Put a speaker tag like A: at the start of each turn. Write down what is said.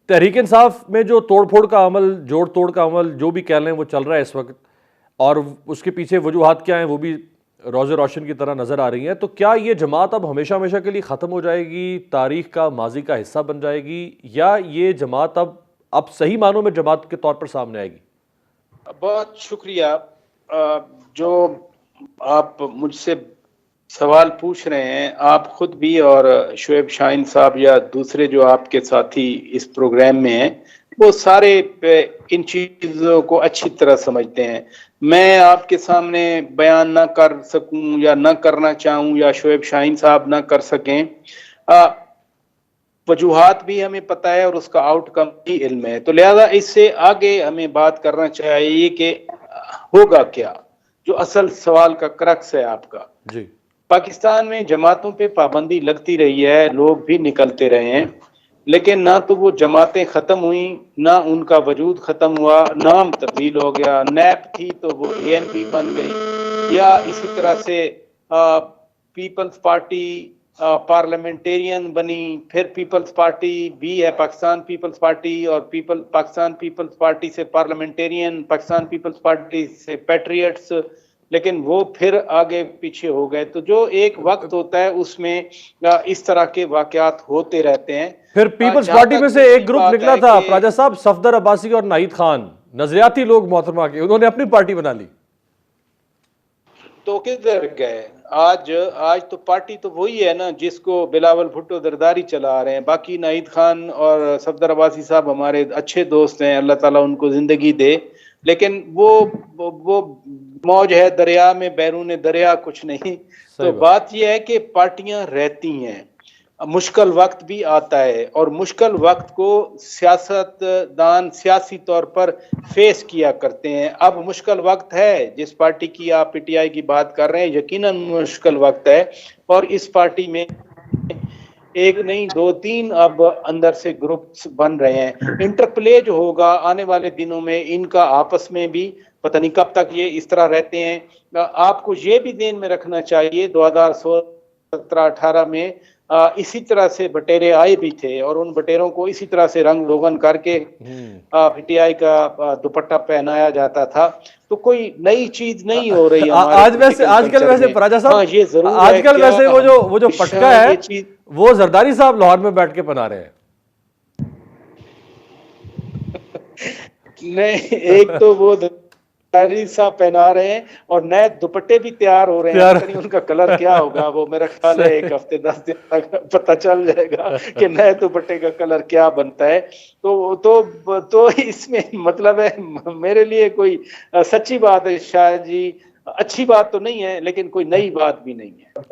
A: तहरीक इंसाफ में जो तोड़फोड़ का अमल, जोड़ तोड़ का अमल जो भी कह लें वो चल रहा है इस वक्त, और उसके पीछे वजूहात क्या हैं वो भी रोज़े रोशन की तरह नज़र आ रही हैं। तो क्या ये जमात अब हमेशा हमेशा के लिए ख़त्म हो जाएगी, तारीख का माजी का हिस्सा बन जाएगी, या ये जमात अब सही मानों में जमात के तौर पर सामने आएगी?
B: बहुत शुक्रिया। जो आप मुझसे सवाल पूछ रहे हैं, आप खुद भी और शुएब शाहीन साहब या दूसरे जो आपके साथी इस प्रोग्राम में हैं, वो सारे इन चीज़ों को अच्छी तरह समझते हैं। मैं आपके सामने बयान ना कर सकूं या ना करना चाहूं या शुएब शाहीन साहब ना कर सकें, वजूहात भी हमें पता है और उसका आउटकम भी इल्म है। तो लिहाजा इससे आगे हमें बात करना चाहिए कि होगा क्या, जो असल सवाल का क्रक्स है आपका।
A: जी।
B: पाकिस्तान में जमातों पे पाबंदी लगती रही है, लोग भी निकलते रहे हैं, लेकिन ना तो वो जमातें खत्म हुई, ना उनका वजूद खत्म हुआ, नाम तब्दील हो गया। नैप थी तो वो एएनपी बन गई, या इसी तरह से पीपल्स पार्टी पार्लियामेंटेरियन बनी, फिर पीपल्स पार्टी भी है पाकिस्तान पीपल्स पार्टी, और पाकिस्तान पीपल्स पार्टी से पार्लियामेंटेरियन, पाकिस्तान पीपल्स पार्टी से पैट्रियट्स, लेकिन वो फिर आगे पीछे हो गए। तो जो एक वक्त होता है उसमें इस तरह के वाकयात होते रहते हैं।
A: फिर पीपल्स पार्टी में से एक ग्रुप निकला था प्राजा साहब, सफदर अब्बासी और नाहिद खान, नजरियाती लोग मोहतरमा के, उन्होंने अपनी पार्टी बना ली।
B: तो किधर गए? आज तो पार्टी तो वही है ना जिसको बिलावल भुट्टो दरदारी चला रहे हैं। बाकी नाहिद खान और सफदर अब्बासी साहब हमारे अच्छे दोस्त हैं, अल्लाह ताला उनको जिंदगी दे, लेकिन वो मौज है दरिया में, बैरून दरिया कुछ नहीं। तो बात यह है कि पार्टियां रहती हैं, मुश्किल वक्त भी आता है, और मुश्किल वक्त को सियासतदान सियासी तौर पर फेस किया करते हैं। अब मुश्किल वक्त है, जिस पार्टी की आप पीटीआई की बात कर रहे हैं, यकीनन मुश्किल वक्त है, और इस पार्टी में एक नहीं दो तीन अब अंदर से ग्रुप्स बन रहे हैं। इंटरप्ले जो होगा आने वाले दिनों में इनका आपस में भी, पता नहीं कब तक ये इस तरह रहते हैं। आपको ये भी ध्यान में रखना चाहिए 2016-17-18 में इसी तरह से बटेरे आए भी थे, और उन बटेरों को इसी तरह से रंग रोगन करके पीटीआई का दुपट्टा पहनाया जाता था। तो कोई नई चीज नहीं हो रही
A: आजकल वैसे प्राजा साहब,
B: ये जरूर
A: आजकल वैसे वो जो पटका है वो जरदारी साहब लाहौर में बैठ के पहना रहे हैं।
B: नहीं, एक तो वो जरदारी साहब पहना रहे हैं, और नए दुपट्टे भी तैयार हो रहे हैं। पता नहीं उनका कलर क्या होगा, वो मेरा ख्याल है 1 हफ्ते 10 दिन तक पता चल जाएगा कि नए दुपट्टे का कलर क्या बनता है। तो इसमें मतलब है, मेरे लिए कोई सच्ची बात है शायद जी, अच्छी बात तो नहीं है, लेकिन कोई नई बात भी नहीं है।